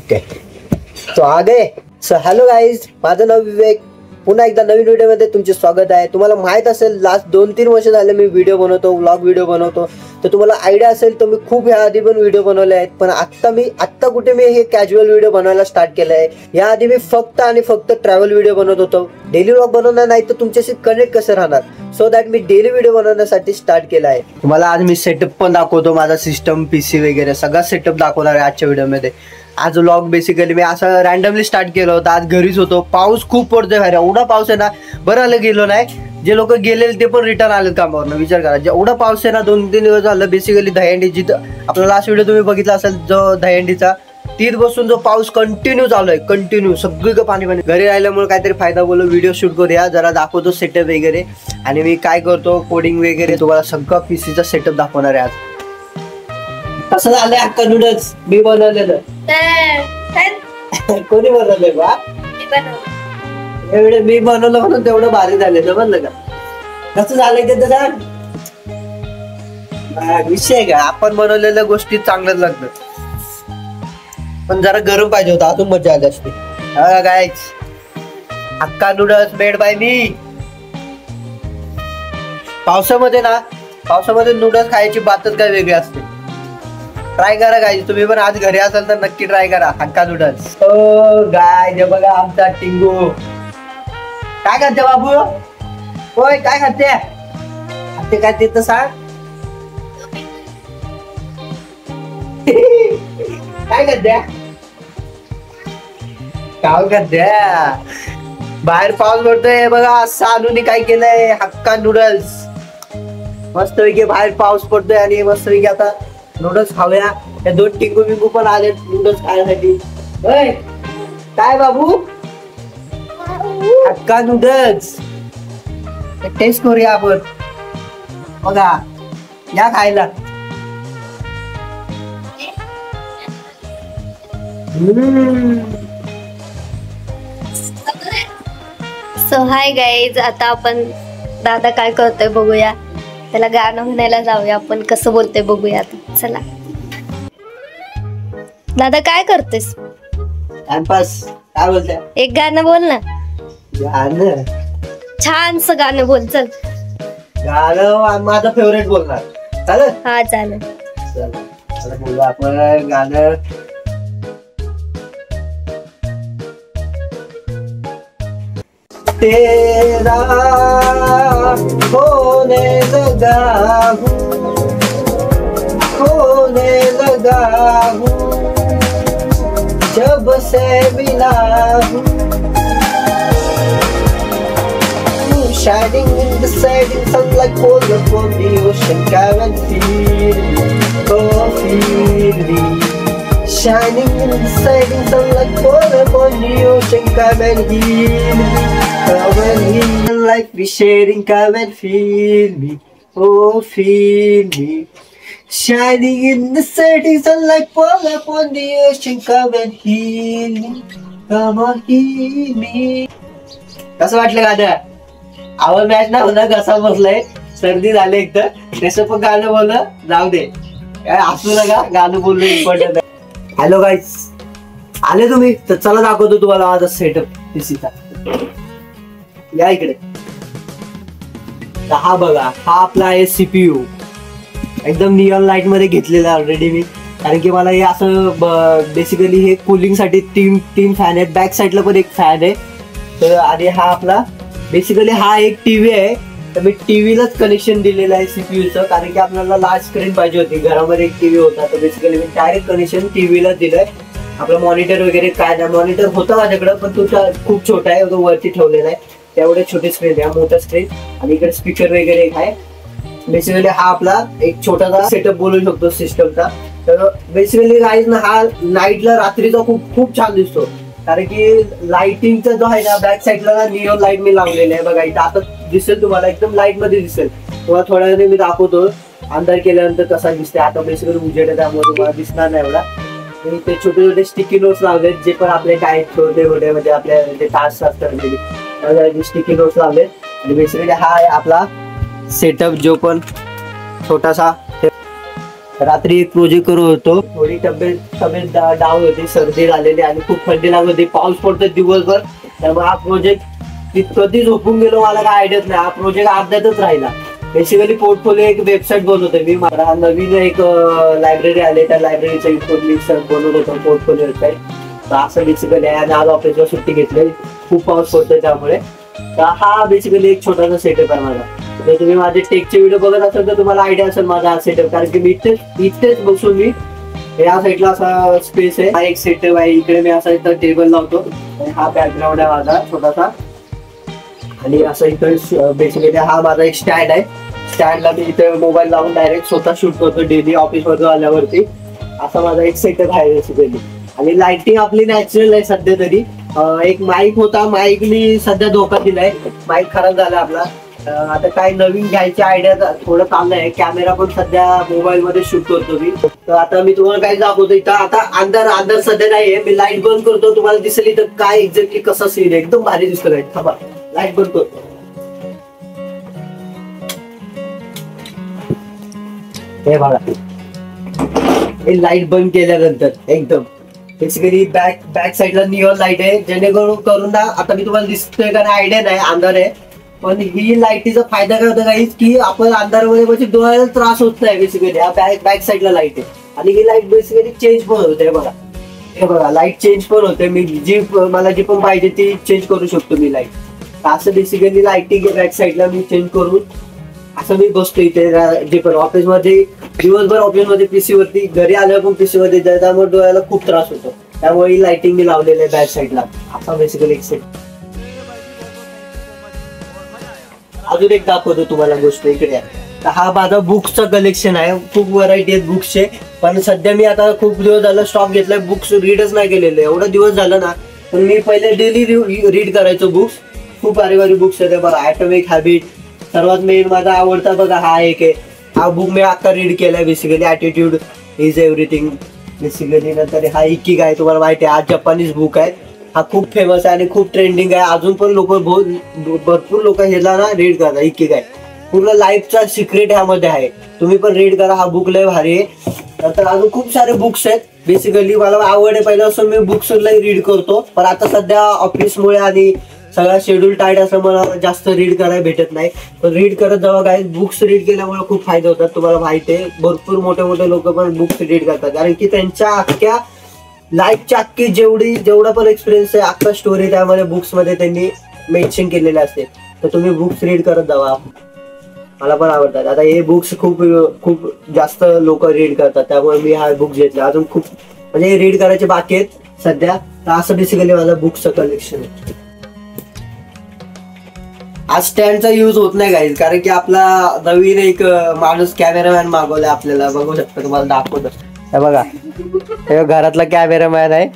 Okay तो आ गए. So hello guys, माझं नाव विवेक. पुन्हा एकदा नवीन व्हिडिओमध्ये तुमचे स्वागत आहे. तुम्हाला माहित असेल लास्ट 2-3 वर्ष झाले मी व्हिडिओ बनवतो, व्लॉग व्हिडिओ बनवतो. तर तुम्हाला आयडिया असेल तर मी खूप ह्या आधी पण व्हिडिओ बनवले आहेत, पण आत्ता कुठे मी हे कॅज्युअल व्हिडिओ बनवायला स्टार्ट केलं आहे. याआधी मी फक्त आणि फक्त ट्रॅव्हल व्हिडिओ बनवत होतो. डेली व्लॉग बनवणार नाही तर तुमच्याशी कनेक्ट कसं राहणार, so that me daily video बनवण्यासाठी स्टार्ट केला आहे. तुम्हाला आज मी सेटअप पण दाखवतो, माझा सिस्टम पीसी वगैरे सगळा सेटअप दाखवणार आहे आजच्या व्हिडिओमध्ये. आज व्लॉग बेसिकली मी असं रॅन्डमली स्टार्ट केलं होतं. आज घरीच होतो, पाऊस खूप पडतोय बाहेर, एवढा पाऊस आहे ना. बरं आलं गेलो नाही, जे लोक गेलेले ते पण रिटर्न आले कामावरनं. विचार करा, जेवढा पाऊस आहे ना. 2-3 दिवस झालं. बेसिकली दहीहंडी जिथं आपला लास्ट व्हिडिओ तुम्ही बघितला असेल जो दहीहंडीचा, तीच बसून जो पाऊस कंटिन्यू चालू आहे, कंटिन्यू सगळीकडे पाणी. घरी राहिल्यामुळे काहीतरी फायदा बोललो, व्हिडिओ शूट करूया, जरा दाखवतो सेटअप वगैरे. आणि मी काय करतो, कोडिंग वगैरे तुम्हाला सगळं पीसीचा सेटअप दाखवणार आहे आज. कसं झालंय अक्का नूडल्स मी बनवलेलं. कोणी बनवलंय बा? एवढे मी बनवलं म्हणून तेवढं भारी झालं, समजलं का? कसं झालंय ते तर सांग. विषय का, आपण बनवलेल्या गोष्टी चांगल्याच लागतात, पण जरा गरम पाहिजे होता, अजून मजा आली असते. गाईज, अक्का नूडल्स मेड बाय मी. पावसामध्ये नूडल्स खायची बातच काय वेगळी असते. ट्राय करा गाईज, तुम्ही पण आज घरी असाल तर नक्की ट्राय करा हक्का नूडल्स. ओ गाईज, बघा आमचा टिंगू. काय खाते बाबू? होय, काय खाते? खाते काय ते तर सांग. काय खाते? काय खाते? बाहेर पाऊस पडतोय बघा. सानूने काय केलंय, हक्का नूडल्स. मस्तपैकी बाहेर पाऊस पडतोय आणि मस्तपैकी आता नूडल्स खाऊया. या 2 टिंगू बिंगू पण आले नूडल्स खाण्यासाठी. काय बाबू? हक्का नूडल्स टेस्ट करूया आपण. बघा, या खायला. सो हाय गाईज, आता आपण दादा काय करतोय बघूया. त्याला गाणं म्हणायला जाऊया आपण, कसं बोलतोय बघूया आता. चला दादा, काय करतेस? टाइमपास. काय बोलते? एक गाणं बोल ना. गाणं? छानसं गाणं बोल. चल, गाणं माझं फेवरेट बोलणार. चालेल? हा चालेल. चला बोलू आपण गाणं. तेरा होने लगा हूँ जब से मिला हूँ. Shining in the setting sun like cold upon the ocean, come and feel me, oh feel me. Shining in the setting sun like cold upon the ocean, come and heal me, come and heal. Like we sharing, come and feel me, oh feel me. Shining in the setting sun like cold upon the ocean, come and heal me, come and heal me. कसं वाटलं गाणं? आवाज match ना होणार, कसा बसलाय, सर्दी झाली एक तर. तसं पण गाणं बोललं जाऊ दे, काय असू नका, गाणं बोलणं इम्पॉर्टंट आहे. हॅलो गाईज, आले तुम्ही तर चला दाखवतो तुम्हाला माझा सेटअप पीसीचा. या इकडे. हा बघा, हा आपला आहे सीपीयू. एकदम नियॉन लाईट मध्ये घेतलेला ऑलरेडी मी, कारण की मला हे असं बेसिकली हे कूलिंग साठी 3 फॅन आहेत. बॅक साईडला पण एक फॅन आहे. तर आणि हा आपला बेसिकली हा एक टीव्ही आहे. तर मी टीव्हीलाच कनेक्शन दिलेलं आहे सीपीयूचं, कारण की आपल्याला लार्ज स्क्रीन पाहिजे होती. घरामध्ये एक टीव्ही होता, तर बेसिकली मी डायरेक्ट कनेक्शन टीव्हीलाच दिलंय. आपलं मॉनिटर वगैरे काय नाही, मॉनिटर होता माझ्याकडं पण तो खूप छोटा आहे, तो वरती ठेवलेला आहे. त्यामुळे छोटी स्क्रीन आहे, मोठा स्क्रीन. आणि इकडे स्पीकर वगैरे एक आहे. बेसिकली हा आपला एक छोटासा सेटअप बोलू शकतो सिस्टमचा. तर बेसिकली गाईज ना, हा नाईटला रात्रीचा खूप छान दिसतो, कारण की लाइटिंगचा जो आहे ना, बॅक साईडला ना नियॉन लाईट मी लावलेली आहे. बघा इथं आता दिसेल तुम्हाला, एकदम लाईट मध्ये दिसेल. तुम्हाला थोड्या वेळाने मी दाखवतो अंधार केल्यानंतर कसा दिसते. आता बेसिकली उजेड आहे त्यामुळे तुम्हाला दिसणार नाही एवढा. ते छोटे छोटे स्टिकी नोट्स लावलेत, जे पण आपले काय छोटे छोटे म्हणजे आपल्या जे टास्क असतात स्टिकी नोट्स लावलेत. आणि बेसिकली हा आहे आपला सेटअप, जो पण छोटासा रात्री एक प्रोजेक्ट करत होतो. थोडी तब्येत डाऊन होती, सर्दी झालेली आणि खूप थंडी लागत होती, पाऊस पडतो दिवसभर. त्यामुळे हा प्रोजेक्ट कधी झोपून गेलो मला काय आयडियाच नाही. हा प्रोजेक्ट अर्ध्यातच राहिला. बेसिकली पोर्टफोलिओ एक वेबसाईट बनवतोय मी. मला नवीन एक लायब्ररी आले, त्या लायब्ररीचा इन्फॉर्मेशन बनवत होतो पोर्टफोलिओ वेबसाईट. तर असं बेसिकली आहे. आणि आज ऑफिसवर सुट्टी घेतली, खूप पाऊस पडतोय त्यामुळे. तर हा बेसिकली एक छोटासा सेटअप आहे माझा. जर तुम्ही माझे टेकचे व्हिडिओ बघत असाल तर तुम्हाला आयडिया असेल माझा हा सेटअप. कारण की मी इथेच बसून मी या साईडला असा स्पेस आहे, हा एक सेटअप आहे. इकडे मी असा इथं टेबल लावतो. हा बॅकग्राऊंड आहे माझा छोटासा. आणि असं इथं बेसिकली हा माझा एक स्टँड आहे. स्टँडला मी इथे मोबाईल लावून डायरेक्ट स्वतः शूट करतो डेली ऑफिसवर आल्यावरती. असा माझा एक सेटअप आहे बेसिकली. आणि लाइटिंग आपली नॅचरल आहे सध्या तरी. एक माईक होता, माईक मी सध्या धोका दिलाय, माईक खराब झाला आपला. आता काय नवीन घ्यायची आयडिया थोडं चाललंय. कॅमेरा पण सध्या मोबाईल मध्ये शूट करतो मी. तर आता मी तुम्हाला काय दाखवतो. इथं आता अंधार सध्या नाहीये. मी लाईट बंद करतो, तुम्हाला दिसेल इथं काय एक्झॅक्टली कसा सीन आहे. एकदम भारी दिसतो. लाईट थांबा, लाईट बंद करतो. हे बघा, हे लाईट बंद केल्यानंतर एकदम बेसिकली बॅक साईडला निऑन लाईट आहे. जेणेकरून ना आता मी तुम्हाला दिसतोय का नाही आयडिया नाही, अंधार आहे. पण ही लाईटीचा फायदा काय होता गाईज की आपण अंधारामध्ये म्हणजे डोळ्याला त्रास होत नाही. बेसिकली बॅक साईडला लाईट आहे. आणि ही लाईट बेसिकली चेंज पण होते. बघा, हे बघा लाईट चेंज पण होते. मी मला जी पण पाहिजे ती चेंज करू शकतो मी लाईट. असं बेसिकली लाईटिंग बॅक साईडला मी चेंज करून असं मी बसतो इथे. जे पण ऑफिसमध्ये दिवसभर ऑफिसमध्ये पीसी वरती, घरी आल्यावर पण पीसी वरती, त्यामुळे डोळ्याला खूप त्रास होतो. त्यामुळे ही लाईटिंग मी लावलेली आहे बॅक साईडला. असा बेसिकली एक सेट. अजून एक दाखवतो तुम्हाला गोष्ट इकडे. तर हा माझा बुक्सचं कलेक्शन आहे. खूप व्हरायटी आहेत बुक्सचे. पण सध्या मी आता खूप दिवस झालं स्टॉक घेतलाय, बुक्स रीडच नाही केलेले. एवढा दिवस झालं ना. पण मी पहिले डेली रीड करायचो बुक्स. खूप भारी बुक्स आहेत बघा. ॲटॉमिक हॅबिट सर्वात मेन माझा आवडता बघा हा एक आहे. हा बुक मी आता रीड केलाय basically. Attitude is everything basically. नंतर हा इकिगाय तुम्हाला माहिती आहे, हा जपानीज बुक आहे. हा खूप फेमस आहे आणि खूप ट्रेंडिंग आहे. अजून पण लोक भरपूर लोक ह्याला ना रीड करतात. इकिगाय पूर्ण लाईफचा सिक्रेट ह्यामध्ये आहे. तुम्ही पण रीड करा, हा बुक लय भारी आहे. नंतर अजून खूप सारे बुक्स आहेत. बेसिकली मला आवड आहे पहिल्यापासून मी बुक्स रीड करतो. पण आता सध्या ऑफिसमुळे आणि सगळा शेड्यूल टाईट असं मला जास्त रीड करायला भेटत नाही. पण रीड करत जावा काय, बुक्स रीड केल्यामुळे खूप फायदे होतात. तुम्हाला माहिती आहे भरपूर मोठे लोक पण बुक्स रीड करतात. कारण की त्यांच्या अख्ख्या लाईफच्या अख्खी जेवढा पण एक्सपिरियन्स आहे, अख्खा स्टोरी त्यामध्ये बुक्स मध्ये त्यांनी मेन्शन केलेले असते. तर तुम्ही बुक्स रीड करत जावा, मला पण आवडतात. आता हे बुक्स खूप जास्त लोक रीड करतात, त्यामुळे मी हा बुक घेतला. अजून खूप म्हणजे रीड करायचे बाकी आहेत सध्या. तर असं बेसिकली माझं बुक्सचं कलेक्शन आहे. आज स्टँडचा यूज होत नाही गाईज, कारण की आपला नवीन एक माणूस कॅमेरामॅन मागवलाय आपल्याला. बघू शकता, तुम्हाला दाखवतो. हे बघा, हे घरातला कॅमेरामॅन आहे.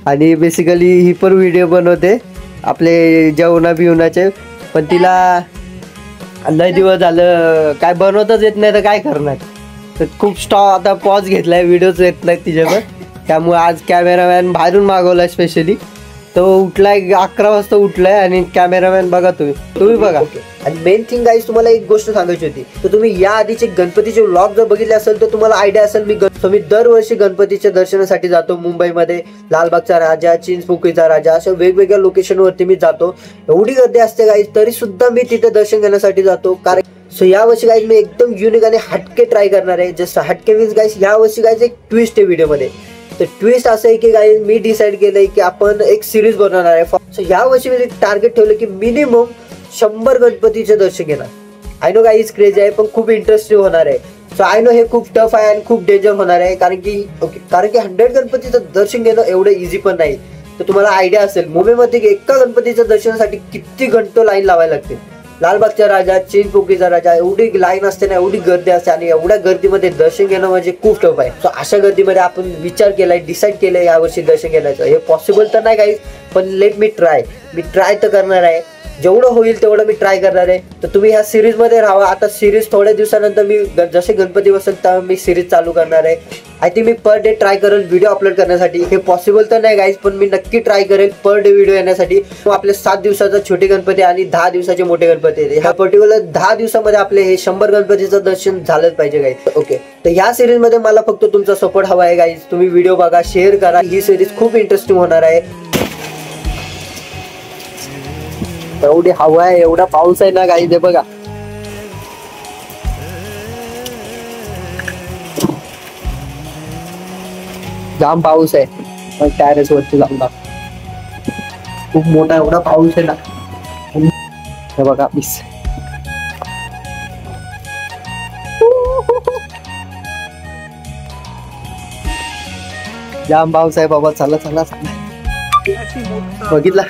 आणि बेसिकली ही पण व्हिडिओ बनवते आपले जेवणा बिवणाचे. पण तिला लय दिवस झालं काय बनवताच येत नाही, तर काय करणार. तर खूप आता पॉज घेतलाय, व्हिडिओच येत नाहीत तिच्यावर. त्यामुळे आज कॅमेरामॅन बाहेरून मागवलाय स्पेशली. तो उठलाय 11 वाजता उठलाय. आणि कॅमेरामॅन बघा, तुम्ही बघा. आणि मेन थिंग गाईज तुम्हाला एक गोष्ट सांगायची होती. तर तुम्ही या आधीचे गणपतीचे व्लॉग जर बघितले असेल तर तुम्हाला आयडिया असेल. मी दरवर्षी गणपतीच्या दर्शनासाठी जातो. मुंबईमध्ये लालबागचा राजा, चिंचपोकळीचा राजा, अशा वेगवेगळ्या लोकेशनवरती मी जातो. एवढी गर्दी असते गाईज, तरी सुद्धा मी तिथे दर्शन घेण्यासाठी जातो. कारण सो यावर्षी गाईज मी एकदम युनिक आणि हटके ट्राय करणार आहे. जसं हटके मीन्स गाईज यावर्षी गाईज एक ट्विस्ट आहे व्हिडिओमध्ये. तर ट्विस्ट असं आहे की गाईज मी डिसाईड केलंय की आपण एक सिरीज बनवणार आहे. सो यावर्षी मी टार्गेट ठेवलं की मिनिमम 100 गणपतीचे दर्शन घेणार. आय नो गाईज क्रेजी आहे, पण खूप इंटरेस्टिंग होणार आहे. सो आय नो हे खूप टफ आहे आणि खूप डेंजर होणार आहे. कारण की 100 गणपतीचं दर्शन घेणं एवढं इझी पण नाही. तर तुम्हाला आयडिया असेल मुंबईमध्ये एका गणपतीच्या दर्शनासाठी किती घंटे लाईन लावायला लागते. लालबागचा राजा, चिंचपोकळीचा राजा, एवढी लाईन असते ना, एवढी गर्दी असते. आणि एवढ्या गर्दीमध्ये दर्शन घेणं म्हणजे खूप टफ आहे. सो अशा गर्दीमध्ये आपण विचार केलाय, डिसाईड केलंय यावर्षी दर्शन घेण्याचं. हे पॉसिबल तर नाही गाईज, पण लेट मी ट्राय तर करणार आहे. जेवढं होईल तेवढं मी ट्राय करणार आहे. तर तुम्ही ह्या सिरीजमध्ये राहा. आता सिरीज थोड्या दिवसानंतर मी जसे गणपती बसेल तेव्हा मी सिरीज चालू करणार आहे. I think me per day try करेल व्हिडिओ अपलोड करण्यासाठी. हे पॉसिबल तर नाही गाईज, पण मी नक्की ट्राय करेल पर डे व्हिडिओ येण्यासाठी. आपले 7 दिवसाचा छोटे गणपती आणि 10 दिवसाचे मोठे गणपती येते. ह्या पर्टिक्युलर 10 दिवसामध्ये आपले हे 100 गणपतीचं दर्शन झालंच पाहिजे गाईज. ओके, तर ह्या सिरीज मध्ये मला फक्त तुमचा सपोर्ट हवा आहे गाईज. तुम्ही व्हिडिओ बघा, शेअर करा. ही सिरीज खूप इंटरेस्टिंग होणार आहे. एवढी हवा आहे, एवढा पाऊस आहे ना गाईज, हे बघा. जाम पाऊस आहे. टॅरेस वरती जाऊन खूप मोठा एवढा पाऊस आहे ना. हे बघा प्लीज. जाम पाऊस आहे बाबा. चला चला बघितला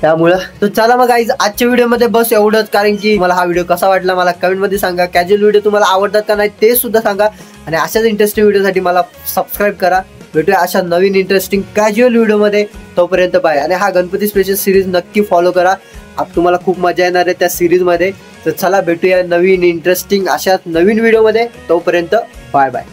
त्यामुळं. तर चला मग गाईज, आजच्या व्हिडिओमध्ये बस एवढंच. कारण की मला हा व्हिडिओ कसा वाटला मला कमेंट मध्ये सांगा. कॅज्युअल व्हिडिओ तुम्हाला आवडतात का नाही ते सुद्धा सांगा. आणि अशाच इंटरेस्टिंग व्हिडिओसाठी मला सबस्क्राईब करा. भेटूया अशा नवीन इंटरेस्टिंग कॅज्युअल व्हिडिओमध्ये. तोपर्यंत बाय. आणि हा गणपती स्पेशल सिरीज नक्की फॉलो करा. तुम्हाला खूप मजा येणार आहे त्या सिरीजमध्ये. तर चला भेटूया नवीन इंटरेस्टिंग अशा नवीन व्हिडिओमध्ये. तोपर्यंत बाय बाय.